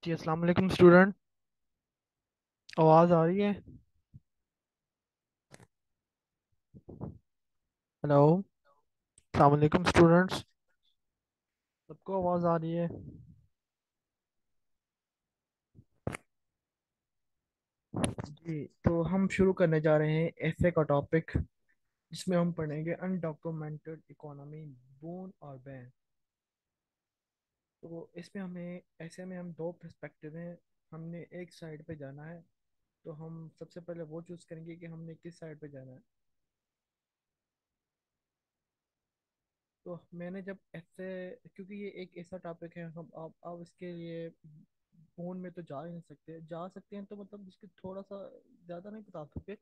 जी अस्सलाम वालेकुम स्टूडेंट। आवाज़ आ रही है? हेलो। अस्सलाम वालेकुम स्टूडेंट्स। सबको आवाज़ आ रही है? जी, तो हम शुरू करने जा रहे हैं ऐसे का टॉपिक जिसमें हम पढ़ेंगे अनडॉक्यूमेंटेड इकोनॉमी, बून और बैन। तो इसमें हमें ऐसे में हम दो पर्सपेक्टिव हैं। हमने एक साइड पे जाना है, तो हम सबसे पहले वो चूज़ करेंगे कि हमने किस साइड पे जाना है। तो मैंने जब ऐसे, क्योंकि ये एक ऐसा टॉपिक है, हम आप इसके लिए फोन में तो जा ही नहीं सकते। जा सकते हैं तो मतलब इसके थोड़ा सा ज़्यादा नहीं बता सकते।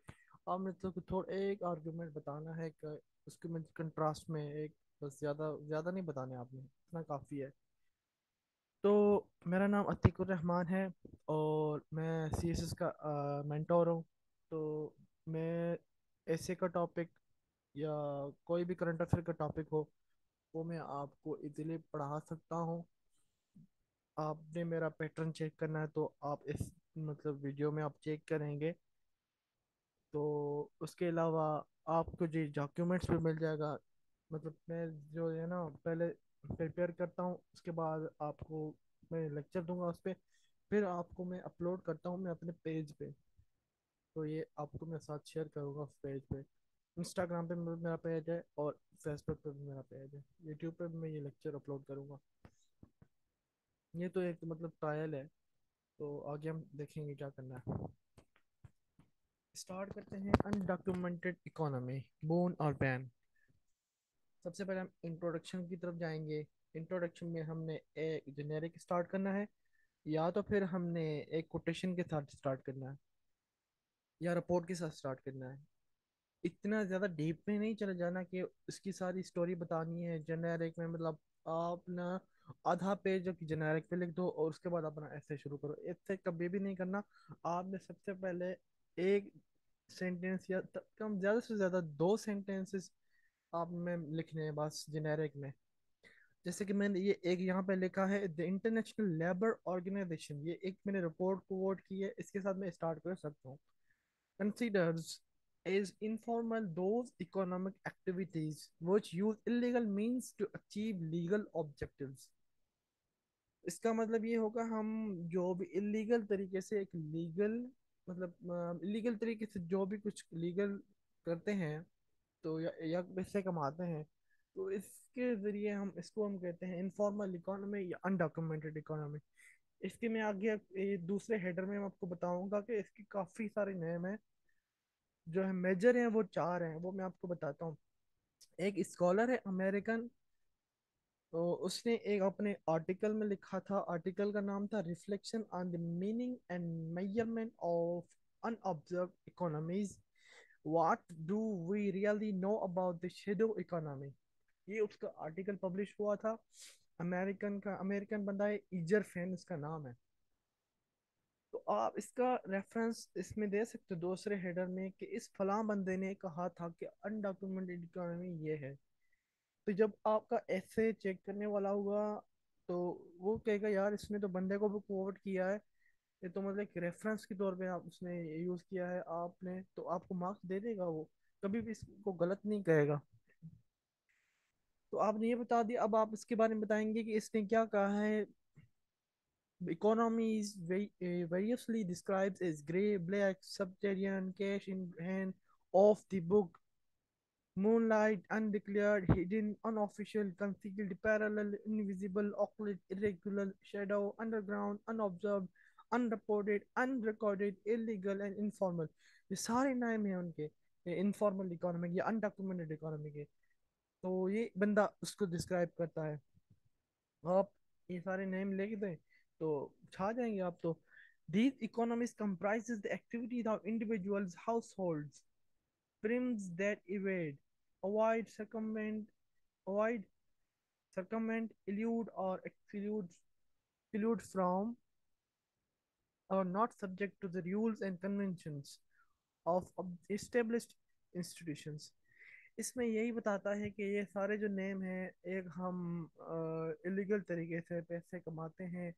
आप मतलब थोड़ा एक आर्गुमेंट बताना है कि उसके में कंट्रास्ट में एक, बस ज़्यादा ज़्यादा नहीं बताने आपने, इतना काफ़ी है। तो मेरा नाम अतीकुर रहमान है और मैं सीएसएस का मेंटोर हूँ। तो मैं ऐसे का टॉपिक या कोई भी करंट अफेयर का टॉपिक हो वो मैं आपको इजीली पढ़ा सकता हूँ। आपने मेरा पैटर्न चेक करना है तो आप इस मतलब वीडियो में आप चेक करेंगे। तो उसके अलावा आपको जो डॉक्यूमेंट्स भी मिल जाएगा। मतलब मैं जो है ना पहले प्रिपेयर करता हूँ, उसके बाद आपको मैं लेक्चर दूंगा उस पर, फिर आपको मैं अपलोड करता हूँ मैं अपने पेज पे। तो ये आपको मैं साथ शेयर करूँगा उस पेज पे। इंस्टाग्राम पे मेरा पेज है और फेसबुक पे भी मेरा पेज है। यूट्यूब पे भी मैं ये लेक्चर अपलोड करूँगा। ये तो एक मतलब ट्रायल है, तो आगे हम देखेंगे क्या करना है। स्टार्ट करते हैं अनडॉक्यूमेंटेड इकोनॉमी, बोन और बैन। सबसे पहले हम इंट्रोडक्शन की तरफ जाएंगे। इंट्रोडक्शन में हमने एक जेनेरिक स्टार्ट करना है, या तो फिर हमने एक कोटेशन के साथ स्टार्ट करना है, या रिपोर्ट के साथ स्टार्ट करना है। इतना ज़्यादा डीप में नहीं चले जाना कि उसकी सारी स्टोरी बतानी है जेनेरिक में। मतलब आप ना आधा पेज जेनेरिक पे लिख दो और उसके बाद अपना ऐसे शुरू करो। ऐसे कभी भी नहीं करना। आपने सबसे पहले एक सेंटेंस या कम ज़्यादा से ज़्यादा दो सेंटेंसेस आप में लिखने हैं बस जेनेरिक में। जैसे कि मैंने ये एक यहाँ पे लिखा है, द इंटरनेशनल लेबर ऑर्गेनाइजेशन, ये एक मैंने रिपोर्ट को कोट की है, इसके साथ मैं स्टार्ट कर सकता हूँ। Considers as informal those economic activities which use illegal means to achieve legal objectives। इसका मतलब ये होगा, हम जो भी इलीगल तरीके से एक लीगल मतलब इलीगल तरीके से जो भी कुछ लीगल करते हैं, तो या पैसे कमाते हैं, तो इसके जरिए हम इसको हम कहते हैं इनफॉर्मल इकोनॉमी या अनडॉक्यूमेंटेड इकोनॉमी। इसके मैं आगे दूसरे हेडर में मैं आपको बताऊंगा कि इसके काफी सारे नेम हैं। जो है मेजर हैं वो चार हैं, वो मैं आपको बताता हूँ। एक स्कॉलर है अमेरिकन, तो उसने एक अपने आर्टिकल में लिखा था, आर्टिकल का नाम था reflection on the meaning and measurement of unobserved economies, what do we really know about the shadow economy. ये उसका आर्टिकल पब्लिश हुआ था। अमेरिकन का, अमेरिकन बंदा है, इजर फैन इसका नाम है। तो आप इसका रेफरेंस इसमें दे सकते हो दूसरे हेडर में कि इस फलां बंदे ने कहा था कि अनडॉक्यूमेंटेड इकोनॉमी ये है। तो जब आपका ऐसे चेक करने वाला हुआ, तो वो कहेगा यार इसने तो बंदे को भी कोट किया है, ये तो मतलब एक रेफरेंस के तौर पे आप उसने यूज किया है आपने, तो आपको मार्क्स दे देगा वो, कभी भी इसको गलत नहीं कहेगा। तो आपने ये बता दिया, अब आप इसके बारे में बताएंगे कि इसने क्या कहा है। Economy is variously described as grey, black, subterranean, cash in hand, off the book, moonlight, undeclared, hidden, unofficial, concealed, parallel, invisible, occult, irregular, shadow, underground, unobserved, unreported, unrecorded, illegal and informal। ये सारे नाम हैं उनके, informal economy या undocumented economy के। तो ये बंदा उसको डिस्क्राइब करता है। आप ये सारे नेम लिख दें तो छा जाएंगे आप तो। These economies comprises the activities of individuals, households, firms that evade, avoid, avoid, circumvent, elude, or exclude from, or not subject to the rules and conventions of established institutions। इसमें यही बताता है कि ये सारे जो नेम हैं, एक हम इलीगल तरीके से पैसे कमाते हैं,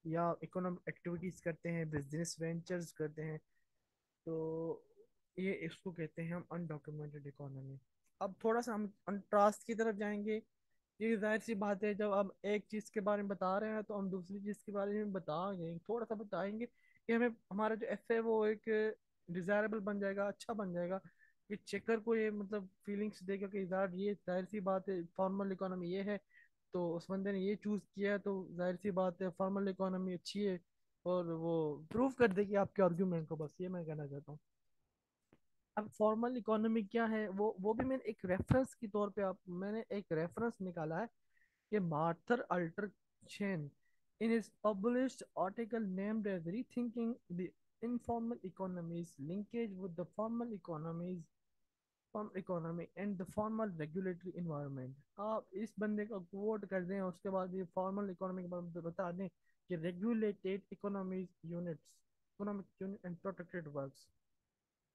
या इकोनॉमिक एक्टिविटीज करते हैं, बिजनेस वेंचर्स करते हैं, तो ये इसको कहते हैं हम अनडॉक्यूमेंटेड इकोनॉमी। अब थोड़ा सा हम कंट्रास्ट की तरफ जाएंगे। ये जाहिर सी बात है, जब हम एक चीज़ के बारे में बता रहे हैं तो हम दूसरी चीज़ के बारे में बताएंगे, थोड़ा सा बताएंगे कि हमें हमारा जो एफ है वो एक डिजायरेबल बन जाएगा, अच्छा बन जाएगा। कि चेकर को ये मतलब फीलिंग्स देगा कि यार ये जाहिर सी बात है फॉर्मल इकोनॉमी ये है, तो उस बंदे ने ये चूज किया है, तो जाहिर सी बात है फॉर्मल इकोनॉमी अच्छी है। और वो प्रूव कर देगी आपके आर्ग्यूमेंट को, बस ये मैं कहना चाहता हूँ। अब फॉर्मल इकोनॉमी क्या है, वो भी मैंने एक रेफरेंस के तौर पे, आप मैंने एक रेफरेंस निकाला है कि Martha Alter Chen in his published article named as rethinking the informal economies linkage with the formal economies farm economy and the formal regulatory environment. आप इस बंदे का कोट कर दें, उसके बाद ये फॉर्मल इकोनॉमी के बारे में बता दें कि regulated economies units, economic unit and protected works.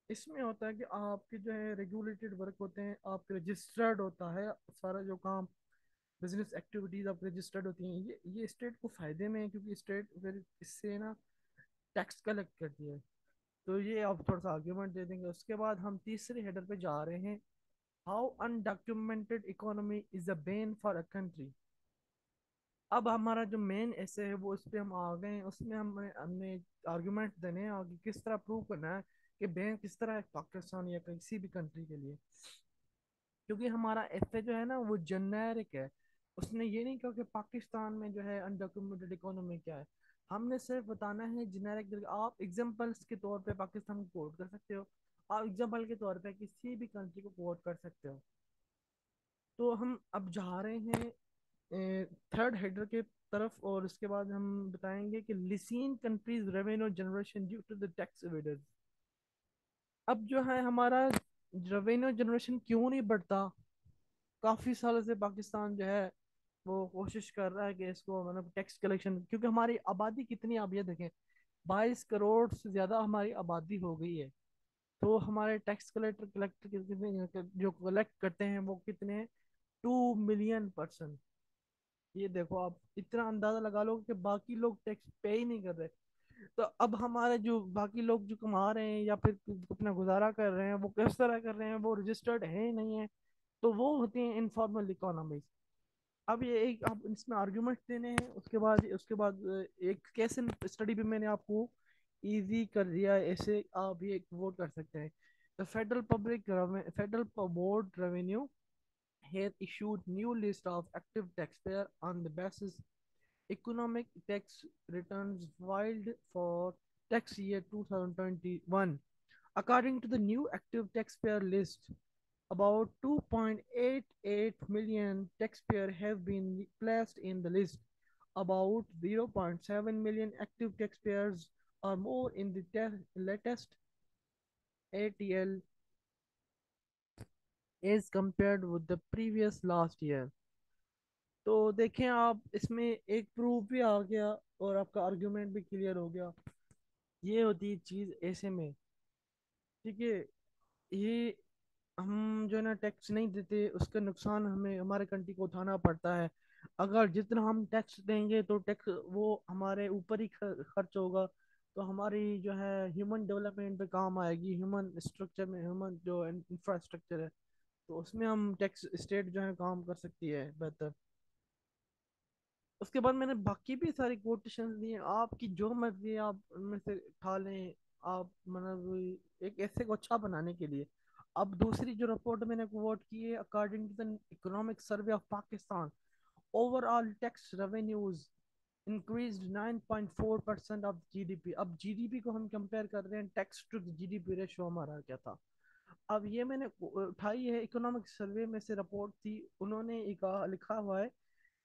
इसमें होता है कि आपके जो है रेगुलेटेड वर्क होते हैं, आपके रजिस्टर्ड होता है सारा जो काम, बिजनेस एक्टिविटीज आप रजिस्टर्ड होती हैं, ये स्टेट को फायदे में है, क्योंकि स्टेट फिर इससे ना टैक्स कलेक्ट करती है। तो ये आप थोड़ा सा आर्ग्यूमेंट दे देंगे। उसके बाद हम तीसरे हेडर पे जा रहे हैं, how undocumented economy is a Ben for a country. अब हमारा जो मेन ऐसे है वो इस पे हम आ गए हैं, उसमें हमें हमने आर्गुमेंट देने हैं आगे, किस तरह प्रूव करना है कि बैंक किस तरह है पाकिस्तान या किसी भी कंट्री के लिए। क्योंकि हमारा ऐसे जो है ना वो जेनेरिक है, उसने ये नहीं कहा कि पाकिस्तान में जो है अनडॉक्यूमेंटेड इकोनॉमी क्या है। हमने सिर्फ बताना है जेनेरिक। आप एग्जांपल्स के तौर पे पाकिस्तान को कोट कर सकते हो, आप एग्जांपल के तौर पे किसी भी कंट्री को कोट कर सकते हो। तो हम अब जा रहे हैं थर्ड हेडर के तरफ, और उसके बाद हम बताएंगे कि लिसीन countries revenue generation due to the tax evaders. अब जो है हमारा रेवेन्यू जनरेशन क्यों नहीं बढ़ता, काफी सालों से पाकिस्तान जो है वो कोशिश कर रहा है कि इसको मतलब टैक्स कलेक्शन, क्योंकि हमारी आबादी कितनी, आप ये देखें 22 करोड़ से ज्यादा हमारी आबादी हो गई है। तो हमारे टैक्स कलेक्टर कलेक्टर कितने जो कलेक्ट करते हैं वो कितने हैं, 2 मिलियन पर्सन। ये देखो आप इतना अंदाजा लगा लो कि बाकी लोग टैक्स पे ही नहीं कर रहे। तो अब हमारे जो बाकी लोग जो कमा रहे हैं या फिर अपना गुजारा कर रहे हैं वो किस तरह कर रहे हैं, वो रजिस्टर्ड है ही नहीं है। तो वो होती है इनफॉर्मल इकोनॉमी। अब ये एक आप इसमें आर्ग्यूमेंट देने हैं, उसके बाद एक केस स्टडी भी मैंने आपको इजी कर दिया है, ऐसे आप ये वोट कर सकते हैं। The federal board revenue has issued new list of active taxpayer on the basis economic tax returns filed for tax year 2021. According to the new active taxpayer list, about 2.88 million taxpayers have been placed in the list. About 0.7 million active taxpayers are more in the latest ATL as compared with the previous last year. तो देखें आप, इसमें एक proof भी आ गया और आपका argument भी क्लियर हो गया। ये होती है चीज़ ऐसे में, ठीक है। ये हम जो है ना टैक्स नहीं देते, उसका नुकसान हमें हमारे कंट्री को उठाना पड़ता है। अगर जितना हम टैक्स देंगे तो टैक्स वो हमारे ऊपर ही खर्च होगा, तो हमारी जो है ह्यूमन डेवलपमेंट पे काम आएगी, ह्यूमन स्ट्रक्चर में, ह्यूमन जो इंफ्रास्ट्रक्चर है, तो उसमें हम टैक्स स्टेट जो है काम कर सकती है बेहतर। उसके बाद मैंने बाकी भी सारी कोटेशन दिए, आपकी जो मर्जी है आप उनमें से उठा लें। आप मतलब एक ऐसे को अच्छा बनाने के लिए। अब दूसरी जो रिपोर्ट मैंने कोट की है, according to the economic survey of Pakistan, overall tax revenues increase 9.4% of GDP. अब जीडीपी को हम कंपेयर कर रहे हैं, टैक्स टू जीडीपी रेशो हमारा क्या था। अब ये मैंने उठाई है इकोनॉमिक सर्वे में से रिपोर्ट थी, उन्होंने एक लिखा हुआ है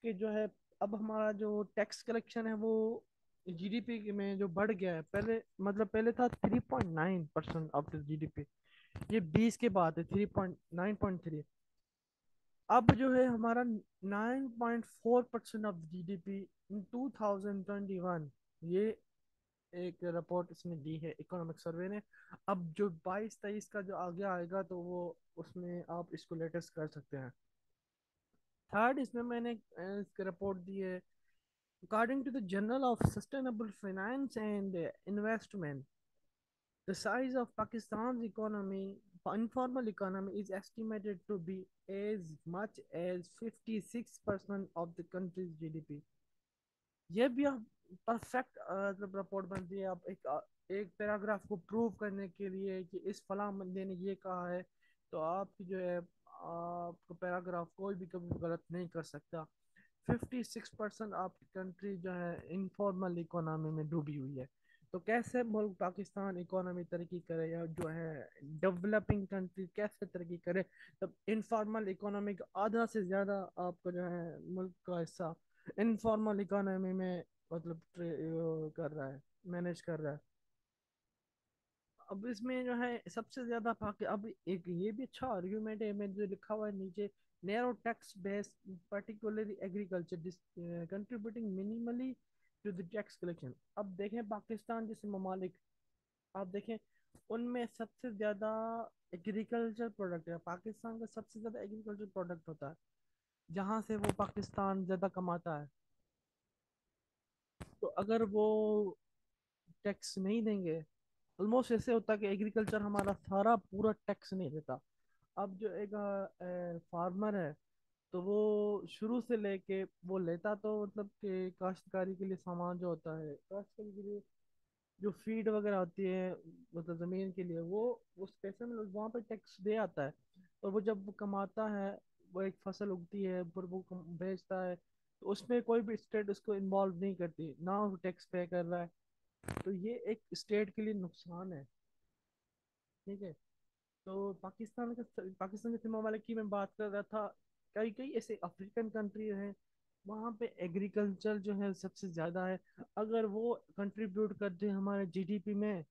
कि जो है अब हमारा जो टैक्स कलेक्शन है वो जीडीपी में जो बढ़ गया है, पहले मतलब पहले था 3.9% ऑफ जीडीपी, ये 20 के बाद है 3.9.3। अब जो है हमारा 9.4% ऑफ जीडीपी इन 2021। ये एक रिपोर्ट इसने दी है इकोनॉमिक सर्वे ने। अब जो 22-23 का जो आगे आएगा तो वो उसमें आप इसको लेटेस्ट कर सकते हैं। थर्ड इसमें मैंने इसकी रिपोर्ट दी है According to the Journal of Sustainable Finance and Investment, the size of Pakistan's economy, informal economy, is estimated to be as much as 56% of the country's GDP. ये भी आप परफेक्ट रिपोर्ट बनती है। आप एक पैराग्राफ को prove करने के लिए कि इस फलां बंदे ने ये कहा है, तो आपकी जो है आपका पैराग्राफ कोई भी कभी गलत नहीं कर सकता। 56% आपकी कंट्री जो है इनफॉर्मल इकोनॉमी में डूबी हुई है। तो कैसे मुल्क पाकिस्तान इकोनॉमी तरक्की करे, या जो है डेवलपिंग कंट्री कैसे तरक्की करे, तब इनफॉर्मल इकोनॉमी का आधा से ज़्यादा आपका जो है मुल्क का हिस्सा इनफॉर्मल इकोनॉमी में मतलब कर रहा है, मैनेज कर रहा है। अब इसमें जो है सबसे ज्यादा फाके, अब एक ये भी अच्छा आर्ग्यूमेंट है में जो लिखा हुआ है नीचे, narrow tax base particularly agriculture contributing minimally to the tax collection. अब देखें पाकिस्तान जैसे ममालिक, आप देखें उनमें सबसे ज्यादा एग्रीकल्चर प्रोडक्ट है। पाकिस्तान का सबसे ज्यादा एग्रीकल्चर प्रोडक्ट होता है, जहाँ से वो पाकिस्तान ज्यादा कमाता है। तो अगर वो टैक्स नहीं देंगे, ऑलमोस्ट ऐसे होता कि एग्रीकल्चर हमारा सारा पूरा टैक्स नहीं देता। अब जो एक फार्मर है, तो वो शुरू से लेके वो लेता तो मतलब कि काश्तकारी के लिए सामान जो होता है, काश्तकारी के लिए जो फीड वगैरह होती है, मतलब ज़मीन के लिए, वो उस पैसे में वहाँ पे टैक्स दे आता है। और वो जब वो कमाता है, वो एक फसल उगती है फिर वो बेचता है, तो उसमें कोई भी स्टेट उसको इन्वॉल्व नहीं करती, ना वो टैक्स पे कर रहा है। तो ये एक स्टेट के लिए नुकसान है। ठीक है। तो पाकिस्तान जैसे ममालिक की मैं बात कर रहा था, कई कई ऐसे अफ्रीकन कंट्री हैं, वहाँ पे एग्रीकल्चर जो है सबसे ज़्यादा है। अगर वो कंट्रीब्यूट करते हैं हमारे जीडीपी में,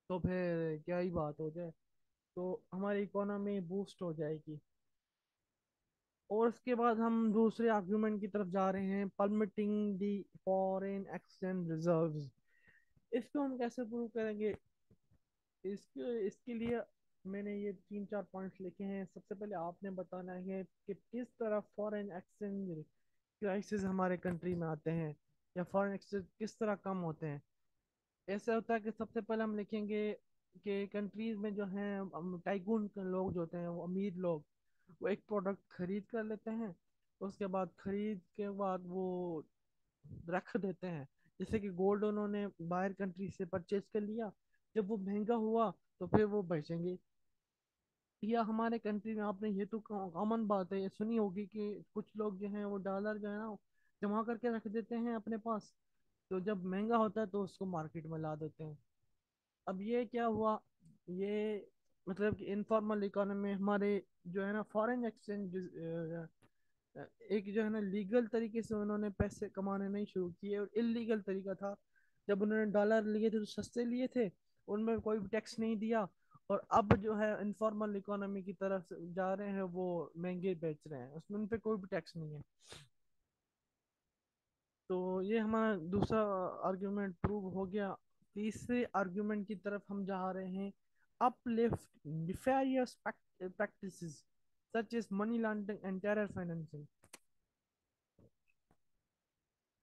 तो फिर क्या ही बात हो जाए, तो हमारी इकोनॉमी बूस्ट हो जाएगी। और उसके बाद हम दूसरे आर्गुमेंट की तरफ जा रहे हैं, परमिटिंग दी फॉरेन एक्सचेंज रिजर्व्स। इसको हम कैसे प्रूव करेंगे? इसके इसके लिए मैंने ये तीन चार पॉइंट्स लिखे हैं। सबसे पहले आपने बताना है कि किस तरह फॉरेन एक्सचेंज क्राइसिस हमारे कंट्री में आते हैं, या फॉरेन एक्सचेंज किस तरह कम होते हैं। ऐसा होता है कि सबसे पहले हम लिखेंगे कि कंट्रीज में जो हैं टाइकून लोग जो होते हैं, वो अमीर लोग, वो एक प्रोडक्ट खरीद कर लेते हैं, उसके बाद खरीद के बाद वो रख देते हैं। जैसे कि गोल्ड उन्होंने बाहर कंट्री से परचेज कर लिया, जब वो महंगा हुआ तो फिर वो बेचेंगे। या हमारे कंट्री में आपने ये तो कॉमन बात है, ये सुनी होगी कि कुछ लोग जो हैं वो डॉलर जो है ना जमा करके रख देते हैं अपने पास, तो जब महंगा होता है तो उसको मार्केट में ला देते हैं। अब ये क्या हुआ, ये मतलब कि इनफॉर्मल इकोनॉमी में हमारे जो है ना फॉरेन एक्सचेंज एक जो है ना लीगल तरीके से उन्होंने पैसे कमाने नहीं शुरू किए, और इलीगल तरीका था। जब उन्होंने डॉलर लिए थे तो सस्ते लिए थे, उनमें कोई भी टैक्स नहीं दिया। और अब जो है इनफॉर्मल इकोनॉमी की तरफ से जा रहे हैं, वो महंगे बेच रहे हैं, उसमें उन पे कोई भी टैक्स नहीं है। तो ये हमारा दूसरा आर्ग्यूमेंट प्रूव हो गया। तीसरे आर्ग्यूमेंट की तरफ हम जा रहे हैं, uplift nefarious practices such as money laundering and terror financing।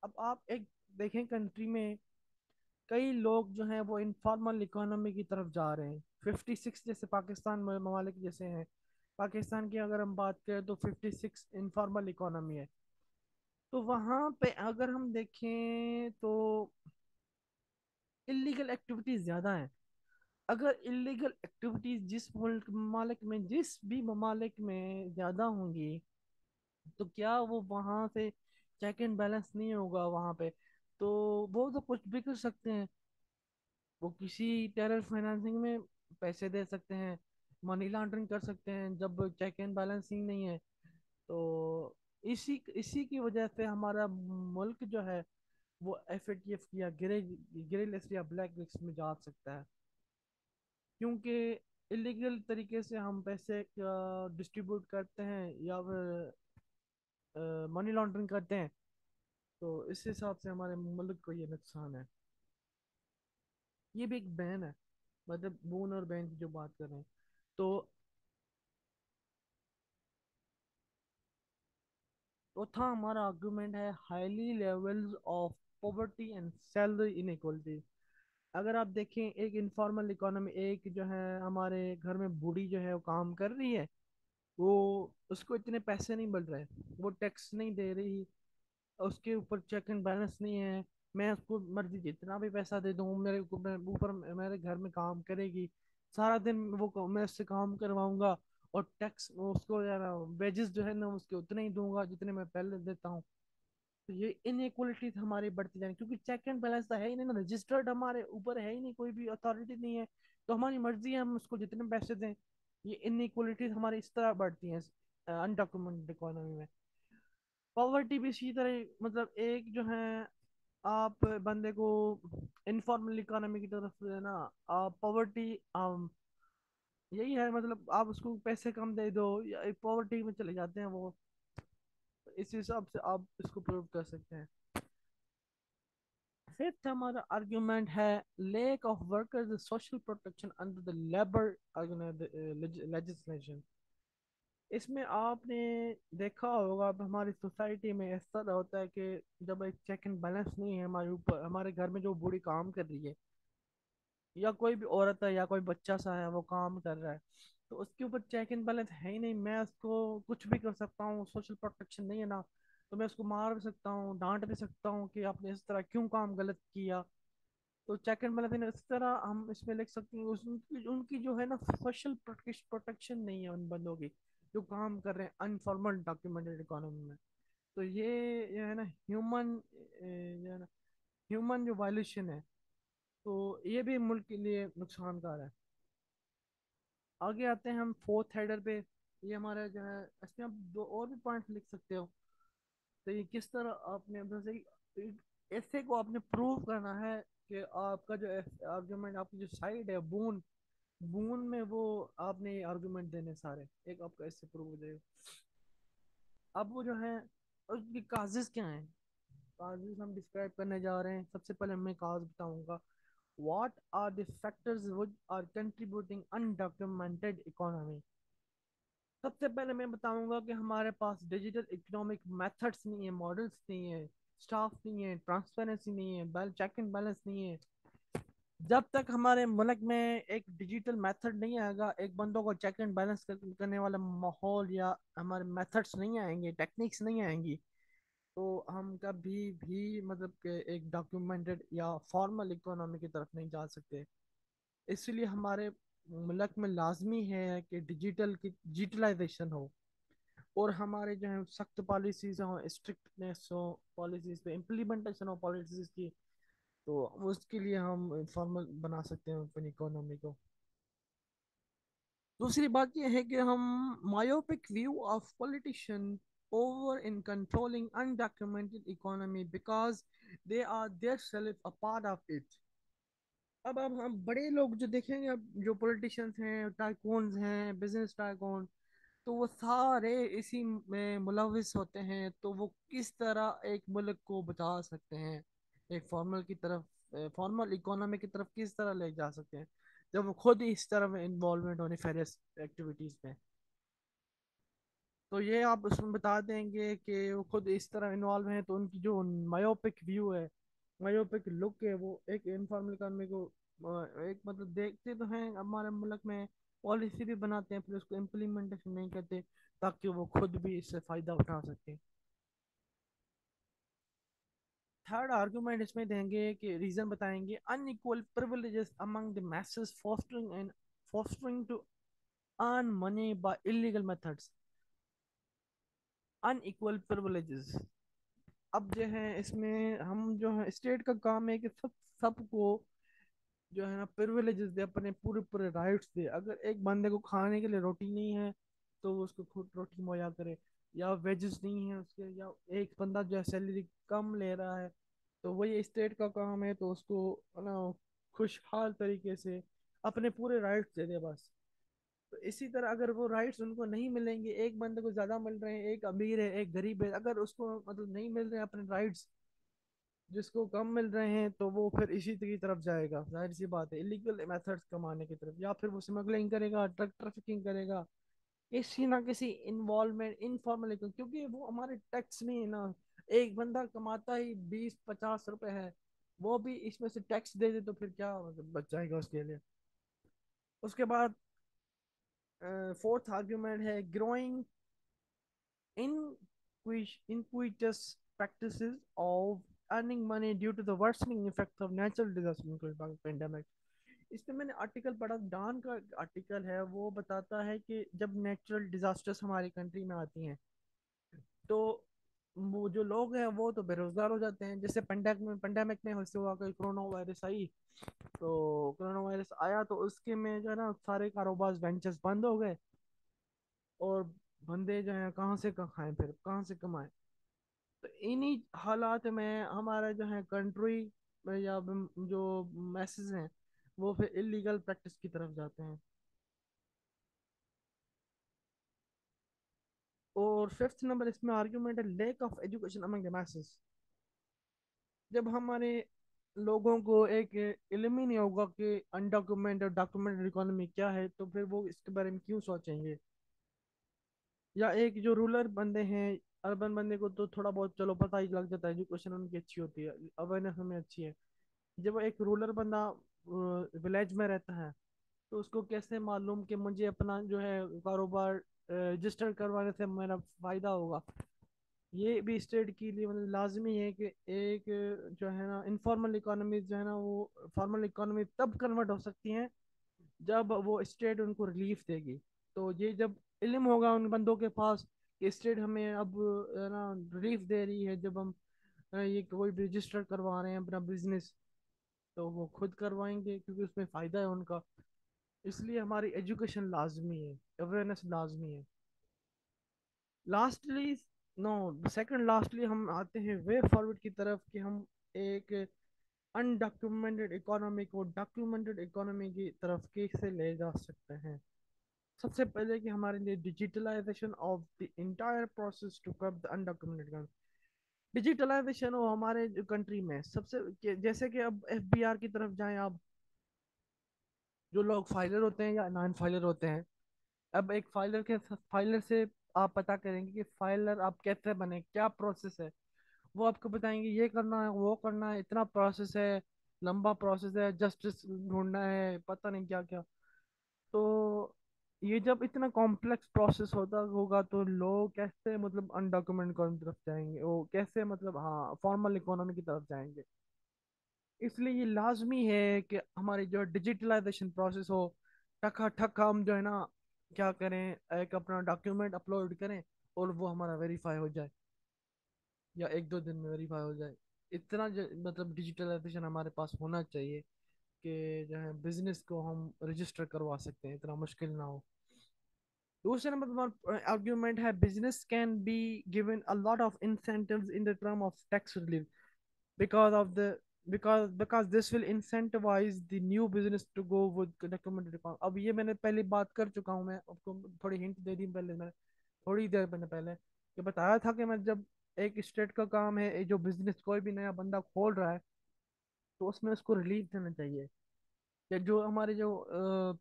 अब आप एक देखें कंट्री में कई लोग जो हैं वो इनफॉर्मल इकोनॉमी की तरफ जा रहे हैं। 56 जैसे पाकिस्तान ममालिक जैसे हैं, पाकिस्तान की अगर हम बात करें तो 56 इनफॉर्मल इकोनॉमी है। तो वहाँ पे अगर हम देखें तो इलीगल एक्टिविटीज ज़्यादा हैं। अगर इलीगल एक्टिविटीज जिस मुल्क ममालिक में, जिस भी ममालिक में ज़्यादा होंगी, तो क्या वो वहाँ से चेक एंड बैलेंस नहीं होगा वहाँ पे? तो वो तो कुछ भी कर सकते हैं, वो किसी टेरर फाइनेंसिंग में पैसे दे सकते हैं, मनी लॉन्ड्रिंग कर सकते हैं जब चेक एंड बैलेंसिंग नहीं है। तो इसी इसी की वजह से हमारा मुल्क जो है वो एफएटीएफ या ग्रे लिस्ट या ब्लैक लिस्ट में जा सकता है, क्योंकि इलीगल तरीके से हम पैसे डिस्ट्रीब्यूट करते हैं या फिर मनी लॉन्ड्रिंग करते हैं। तो इस हिसाब से हमारे मुल्क को ये नुकसान है। ये भी एक बैन है, मतलब बून और बैन की जो बात कर रहे हैं। तो चौथा हमारा आर्गुमेंट है highly levels of poverty and salary inequality. अगर आप देखें एक इनफॉर्मल इकोनॉमी, एक जो है हमारे घर में बूढ़ी जो है वो काम कर रही है, वो उसको इतने पैसे नहीं मिल रहे, वो टैक्स नहीं दे रही, उसके ऊपर चेक एंड बैलेंस नहीं है। मैं उसको मर्जी जितना भी पैसा दे दूँ, मेरे ऊपर मेरे घर में काम करेगी सारा दिन, मैं उससे काम करवाऊंगा, और टैक्स उसको यार वेजेस जो है ना उसके उतने ही दूंगा जितने मैं पहले देता हूँ। तो ये इनइक्वलिटी हमारी बढ़ती जाएगी, क्योंकि चेक एंड बैलेंस तो है ही नहीं ना, रजिस्टर्ड हमारे ऊपर है ही नहीं, कोई भी अथॉरिटी नहीं है। तो हमारी मर्जी है हम उसको जितने पैसे दें। ये इनइक्वलिटीज हमारी इस तरह बढ़ती हैं अनडॉक्यूमेंटेड इकोनॉमी में। पॉवर्टी भी इसी तरह, मतलब एक जो है आप बंदे को इनफॉर्मल इकोनॉमी की तरफ जो है ना, आप पॉवर्टी यही है, मतलब आप उसको पैसे कम दे दो या पॉवर्टी में चले जाते हैं वो। इस हिसाब से आप इसको प्रूव कर सकते हैं। फिफ्थ हमारा आर्ग्यूमेंट है lake of workers social protection under the labour legislation. इसमें आपने देखा होगा, अब हमारी सोसाइटी में इस तरह होता है कि जब एक चेक एंड बैलेंस नहीं है हमारे ऊपर, हमारे घर में जो बूढ़ी काम कर रही है, या कोई भी औरत है या कोई बच्चा सा है वो काम कर रहा है, तो उसके ऊपर चेक एंड बैलेंस है ही नहीं, मैं उसको कुछ भी कर सकता हूँ, सोशल प्रोटेक्शन नहीं है ना, तो मैं उसको मार भी सकता हूँ, डांट भी सकता हूँ कि आपने इस तरह क्यों काम गलत किया। तो चेक एंड बैलेंस इस तरह हम इसमें लिख सकते हैं, उनकी उनकी जो है ना सोशल प्रोटेक्शन नहीं है उन बंदों की जो काम कर रहे हैं अनफॉर्मल डॉक्यूमेंटेड इकोनॉमी में। तो ये है ना ह्यूमन, ये है ना ह्यूमन जो वायलेशन है, तो ये भी मुल्क के लिए नुकसानकार है। आगे आते हैं हम फोर्थ हेडर पे। ये हमारा जो है, इसमें आप दो और भी पॉइंट लिख सकते हो। तो ये किस तरह आपने जैसे ऐसे को आपने प्रूव करना है कि आपका जो आर्गुमेंट, आपकी जो साइड है बून बून में, वो आपने ये आर्गुमेंट देने सारे, एक आपका इससे प्रूव हो जाएगा। अब वो जो है उसकी काजेस क्या हैं, काजेस हम डिस्क्राइब करने जा रहे हैं। सबसे पहले मैं काज बताऊंगा। What are the factors which are contributing undocumented economy. सबसे पहले मैं बताऊंगा कि हमारे पास डिजिटल इकोनॉमिक मेथड्स नहीं है, मॉडल्स नहीं है, स्टाफ नहीं है, ट्रांसपेरेंसी नहीं है, चेक एंड बैलेंस नहीं है। जब तक हमारे मुल्क में एक डिजिटल मेथड नहीं आएगा, एक बंदों को चेक एंड बैलेंस करने वाला माहौल या हमारे मेथड्स नहीं आएंगे, टेक्निक्स नहीं आएंगी, तो हम कभी भी मतलब कि एक डॉक्यूमेंटेड या फॉर्मल इकोनॉमी की तरफ नहीं जा सकते। इसलिए हमारे मुल्क में लाजमी है कि डिजिटल की डिजिटलाइजेशन हो, और हमारे जो है सख्त पॉलिसीज हो, स्ट्रिक्टनेस हो पॉलिसीज पे, इम्प्लीमेंटेशन हो पॉलिसीज की। तो उसके लिए हम फॉर्मल बना सकते हैं अपनी इकोनॉमी को। दूसरी बात यह है कि हम myopic view of politician over in controlling undocumented economy because they are their self a part of it. अब हम बड़े लोग जो देखेंगे, अब जो पॉलिटिशियंस हैं, टाइकून्स हैं, बिजनेस टाइकून, तो वो सारे इसी में मुलविस होते हैं। तो वो किस तरह एक मुल्क को बचा सकते हैं, एक फॉर्मल की तरफ, फॉर्मल इकोनॉमी की तरफ किस तरह ले जा सकते हैं, जब वो खुद ही इस तरह में इन्वॉल्वमेंट होने फेरियस एक्टिविटीज में। तो ये आप उसमें बता देंगे कि वो खुद इस तरह इन्वॉल्व हैं, तो उनकी जो मायोपिक व्यू है, मायोपिक लुक है, वो एक इनफॉर्मल इकोनॉमी को एक मतलब देखते तो हैं हमारे मुल्क में, पॉलिसी भी बनाते हैं फिर उसको इम्प्लीमेंटेशन नहीं करते, ताकि वो खुद भी इससे फायदा उठा सके। थर्ड आर्गुमेंट इसमें देंगे कि रीजन बताएंगे unequal privileges among the masses fostering to earn money by illegal methods. Unequal privileges, अब जो है इसमें हम जो है स्टेट का काम है कि सबको जो है ना प्रिविलेजेस दे, अपने पूरे पूरे राइट्स दे। अगर एक बंदे को खाने के लिए रोटी नहीं है, तो वो उसको खुद रोटी मुहैया करे, या वेजेस नहीं है उसके, या एक बंदा जो है सैलरी कम ले रहा है, तो वही स्टेट का काम है, तो उसको है ना खुशहाल तरीके से अपने पूरे राइट्स दे दे बस। तो इसी तरह अगर वो राइट्स उनको नहीं मिलेंगे, एक बंदे को ज्यादा मिल रहे हैं, एक अमीर है एक गरीब है, अगर उसको मतलब नहीं मिल रहे हैं अपने राइट्स, जिसको कम मिल रहे हैं, तो वो फिर इसी की तरफ जाएगा, जाहिर सी बात है, इलीगल मेथड्स कमाने की तरफ, या फिर वो स्मगलिंग करेगा, ट्रक ट्रैफिकिंग करेगा, किसी ना किसी इन्वॉल्वमेंट इनफॉर्मल, क्योंकि वो हमारे टैक्स में है ना। एक बंदा कमाता ही 20-50 रुपए है, वो भी इसमें से टैक्स दे दे तो फिर क्या मतलब बच जाएगा उसके लिए। उसके बाद फोर्थ आर्ग्यूमेंट है growing in iniquitous practices of earning money due to the worsening effects of natural disaster including pandemic। इसमें मैंने आर्टिकल पढ़ा, डान का आर्टिकल है, वो बताता है कि जब नेचुरल डिजास्टर्स हमारी कंट्री में आती हैं तो वो जो लोग हैं वो तो बेरोजगार हो जाते हैं। जैसे पेंडेमिक में वैसे हुआ कि कोरोना वायरस आई, तो कोरोना वायरस आया तो उसके में जो है ना सारे कारोबार वेंचर्स बंद हो गए, और बंदे जो है कहाँ से खाएं, फिर कहाँ से कमाएं। तो इन्हीं हालात में हमारा जो है कंट्री या जो मैसेज हैं वो फिर इलीगल प्रैक्टिस की तरफ जाते हैं। और फिफ्थ नंबर इसमें आर्ग्यूमेंट है lake of education among the message. जब हमारे लोगों को एक इल्म ही नहीं होगा कि अनडॉक्यूमेंट और डॉक्यूमेंटेड इकोनॉमी क्या है, तो फिर वो इसके बारे में क्यों सोचेंगे। या एक जो रूरल बंदे हैं, अर्बन बंदे को तो थोड़ा बहुत चलो पता ही लग जाता है, एजुकेशन उनकी अच्छी होती है, अवेयरनेस हमें अच्छी है। जब एक रूरल बंदा विलेज में रहता है तो उसको कैसे मालूम कि मुझे अपना जो है कारोबार रजिस्टर करवाने से मेरा फायदा होगा। ये भी स्टेट के लिए मतलब लाजमी है कि एक जो है ना इनफॉर्मल इकोनॉमी जो है ना वो फॉर्मल इकोनॉमी तब कन्वर्ट हो सकती है जब वो स्टेट उनको रिलीफ देगी। तो ये जब इल्म होगा उन बंदों के पास कि स्टेट हमें अब ना रिलीफ दे रही है, जब हम ये कोई भी रजिस्टर करवा रहे हैं अपना बिजनेस, तो वो खुद करवाएंगे क्योंकि उसमें फ़ायदा है उनका। इसलिए हमारी एजुकेशन लाजमी है, अवेयरनेस लाजमी है। लास्टली, नो, सेकंड लास्टली हम आते हैं वे फॉरवर्ड की तरफ कि हम एक अनडॉक्यूमेंटेड इकोनॉमी को डॉक्यूमेंटेड इकोनॉमी की तरफ कैसे ले जा सकते हैं। सबसे पहले कि हमारे लिए digitalization of the entire process to curb the undocumented. Digitalization हो हमारे जो कंट्री में सबसे जैसे कि अब एफबीआर की तरफ जाएं आप, जो लोग फाइलर होते हैं या नॉन फाइलर होते हैं, अब एक फाइलर से आप पता करेंगे कि फाइलर आप कैसे बने, क्या प्रोसेस है। वो आपको बताएंगे ये करना है वो करना है, इतना प्रोसेस है, लंबा प्रोसेस है, जस्टिस ढूंढना है, पता नहीं क्या क्या। तो ये जब इतना कॉम्प्लेक्स प्रोसेस होता होगा तो लोग कैसे मतलब अनडॉक्यूमेंट इकोनॉमी की तरफ जाएंगे, वो कैसे मतलब हाँ फॉर्मल इकोनॉमी की तरफ जाएंगे। इसलिए ये लाजमी है कि हमारी जो डिजिटलाइजेशन प्रोसेस हो, ठका ठक हम जो है ना क्या करें, एक अपना डॉक्यूमेंट अपलोड करें और वो हमारा वेरीफाई हो जाए, या 1-2 दिन में वेरीफाई हो जाए। इतना मतलब डिजिटलाइजेशन हमारे पास होना चाहिए कि जो है बिजनेस को हम रजिस्टर करवा सकते हैं, इतना मुश्किल ना हो। दूसरे नंबर पर आर्ग्यूमेंट है business can be given a lot of incentives in the term of tax relief because of the because this will incentivize the new business to go with documented account। अब ये मैंने पहले बात कर चुका हूँ, मैं आपको थोड़ी हिंट दे दी पहले, मैंने थोड़ी देर मैंने पहले कि बताया था कि मैं जब एक स्टेट का काम है, जो बिजनेस कोई भी नया बंदा खोल रहा है तो उसमें उसको रिलीफ देना चाहिए। या जो हमारे जो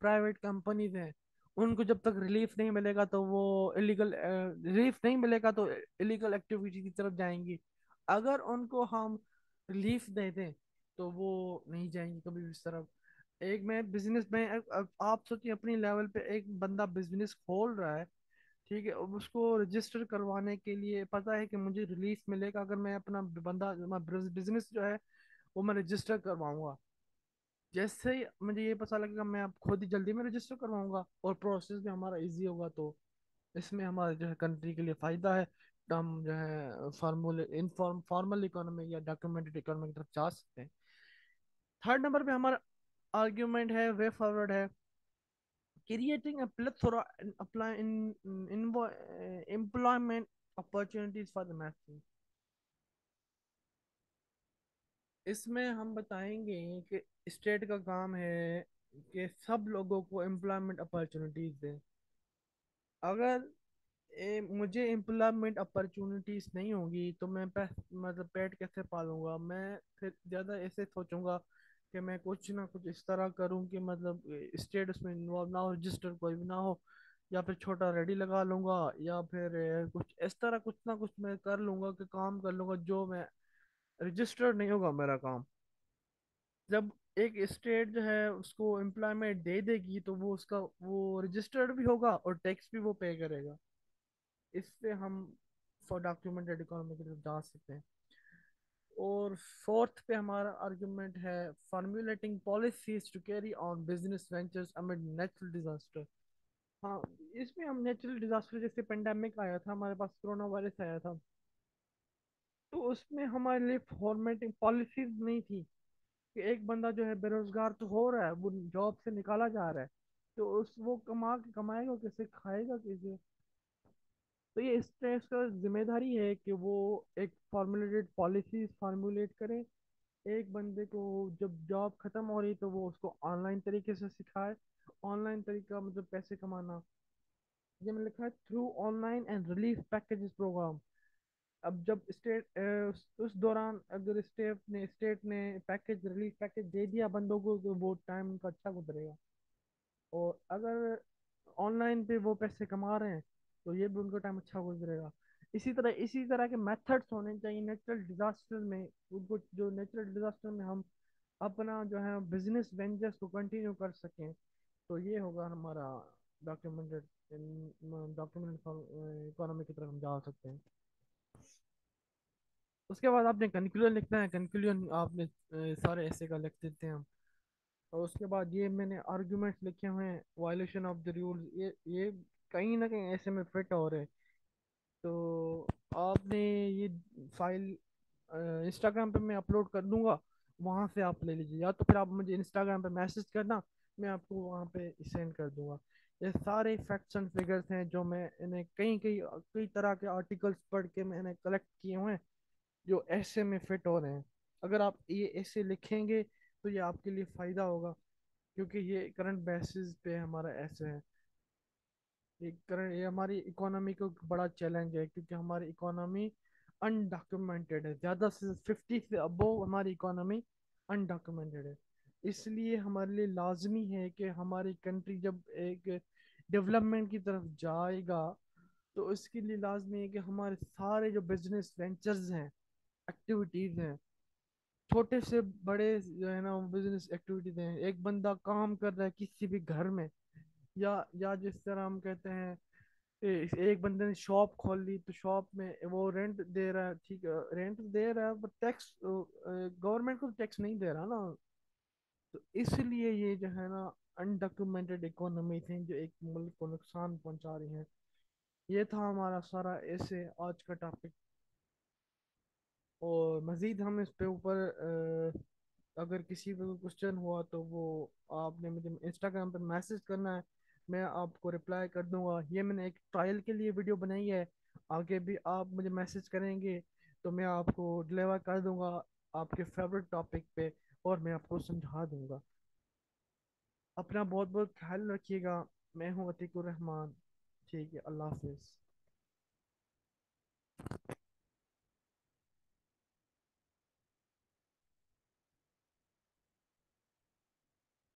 प्राइवेट कंपनीज हैं उनको जब तक रिलीफ नहीं मिलेगा तो वो इलीगल रिलीफ नहीं मिलेगा तो इलीगल एक्टिविटी की तरफ जाएंगी। अगर उनको हम रिलीफ दे दें तो वो नहीं जाएंगी कभी भी इस तरफ। एक मैं बिजनेस में आप सोचिए अपनी लेवल पे एक बंदा बिजनेस खोल रहा है, ठीक है, अब उसको रजिस्टर करवाने के लिए पता है कि मुझे रिलीफ मिलेगा अगर मैं अपना बंदा बिजनेस जो है वो मैं रजिस्टर करवाऊंगा। जैसे ही मुझे ये पता लगेगा मैं अब खुद ही जल्दी में रजिस्टर करवाऊंगा और प्रोसेस भी हमारा इजी होगा, तो इसमें हमारे जो है कंट्री के लिए फायदा है। तो हम जो है फॉर्मल इकोनॉमी या डॉक्यूमेंटेड इकोनॉमी की तरफ जा सकते हैं। थर्ड नंबर पे हमारा आर्ग्यूमेंट है वे फॉरवर्ड है creating a plethora in apply in employment opportunities for the masses। इसमें हम बताएंगे कि स्टेट का काम है कि सब लोगों को एम्प्लॉयमेंट अपॉर्चुनिटीज दें। अगर मुझे एम्प्लॉयमेंट अपॉर्चुनिटीज नहीं होगी तो मैं मतलब पेट कैसे पालूंगा। मैं फिर ज़्यादा ऐसे सोचूंगा कि मैं कुछ ना कुछ इस तरह करूं कि मतलब स्टेट उसमें इन्वॉल्व ना हो, रजिस्टर कोई भी ना हो, या फिर छोटा रेडी लगा लूंगा, या फिर कुछ इस तरह कुछ ना कुछ मैं कर लूंगा कि काम कर लूंगा जो मैं रजिस्टर्ड नहीं होगा मेरा काम। जब एक स्टेट जो है उसको एम्प्लॉयमेंट दे देगी तो वो उसका वो रजिस्टर्ड भी होगा और टैक्स भी वो पे करेगा। इससे हम फॉर डॉक्यूमेंटेड इकोनॉमी की तरफ जा सकते हैं। और फोर्थ पे हमारा आर्गुमेंट है formulating policies to carry on business ventures amid natural disaster. हाँ, इसमें हम नेचुरल डिजास्टर जैसे पेंडेमिक आया था, हमारे पास कोरोना वायरस आया था, तो उसमें हमारे लिए फॉर्मेटिंग पॉलिसीज नहीं थी कि एक बंदा जो है बेरोजगार तो हो रहा है, वो जॉब से निकाला जा रहा है, तो उस वो कमाएगा कैसे, खाएगा कैसे। तो ये इस तरह का जिम्मेदारी है कि वो एक फॉर्मुलेटेड पॉलिसीज फार्मूलेट करे, एक बंदे को जब जॉब खत्म हो रही तो वो उसको ऑनलाइन तरीके से सिखाए। ऑनलाइन तरीका मतलब पैसे कमाना। ये मैंने लिखा है through online and relief packages program. अब जब स्टेट उस दौरान अगर स्टेट ने पैकेज रिलीफ पैकेज दे दिया बंदों को तो वो टाइम उनका अच्छा गुजरेगा। और अगर ऑनलाइन पे वो पैसे कमा रहे हैं तो ये भी उनका टाइम अच्छा गुजरेगा। इसी तरह के मेथड्स होने चाहिए नेचुरल डिजास्टर में। उनको जो नेचुरल डिजास्टर में हम अपना जो है बिजनेस वेंचर्स को कंटिन्यू कर सकें। तो ये होगा हमारा डॉक्यूमेंटेड डॉक्यूमेंटेड इकोनॉमी की तरफ हम जा सकते हैं। उसके बाद आपने कंक्लूजन लिखना है। कंक्लूजन आपने सारे ऐसे का लिख देते हैं हम। और उसके बाद ये मैंने आर्ग्यूमेंट्स लिखे हुए हैं वायलेशन ऑफ द रूल्स, ये कहीं ना कहीं ऐसे में फिट हो रहे हैं। तो आपने ये फाइल इंस्टाग्राम पे मैं अपलोड कर दूंगा, वहां से आप ले लीजिए, या तो फिर आप मुझे इंस्टाग्राम पे मैसेज करना, मैं आपको वहां पे सेंड कर दूंगा। ये सारे फैक्ट्स एंड फिगर्स हैं जो मैं इन्हें कई कई कई तरह के आर्टिकल्स पढ़ के मैंने कलेक्ट किए हुए हैं, जो ऐसे में फिट हो रहे हैं। अगर आप ये ऐसे लिखेंगे तो ये आपके लिए फायदा होगा, क्योंकि ये करंट बेसिस पे हमारा ऐसे है। ये हमारी इकोनॉमी को एक बड़ा चैलेंज है, क्योंकि हमारी इकोनॉमी अनडॉक्यूमेंटेड है। ज़्यादा से 50 से अबव हमारी इकोनॉमी अनडॉक्यूमेंटेड है। इसलिए हमारे लिए लाजमी है कि हमारी कंट्री जब एक डेवलपमेंट की तरफ जाएगा तो इसके लिए लाजमी है कि हमारे सारे जो बिजनेस वेंचर्स हैं, एक्टिविटीज़ हैं, छोटे से बड़े जो है ना बिजनेस एक्टिविटीज हैं, एक बंदा काम कर रहा है किसी भी घर में, या जिस तरह हम कहते हैं एक बंदे ने शॉप खोल ली तो शॉप में वो रेंट दे रहा है, ठीक है रेंट दे रहा है, बट टैक्स गवर्नमेंट को टैक्स नहीं दे रहा ना। तो इसलिए ये जो है ना अनडॉक्यूमेंटेड इकोनॉमी थी जो एक मुल्क को नुकसान पहुंचा रही है। ये था हमारा सारा ऐसे आज का टॉपिक। और मज़ीद हम इस पे ऊपर अगर किसी को क्वेश्चन हुआ तो वो आपने मुझे इंस्टाग्राम पे मैसेज करना है, मैं आपको रिप्लाई कर दूंगा। ये मैंने एक ट्रायल के लिए वीडियो बनाई है, आगे भी आप मुझे मैसेज करेंगे तो मैं आपको डिलीवर कर दूंगा आपके फेवरेट टॉपिक पे, और मैं आपको समझा दूंगा। अपना बहुत बहुत ख्याल रखिएगा। मैं हूँ अतीकुर रहमान। ठीक है, अल्लाह हाफिज़।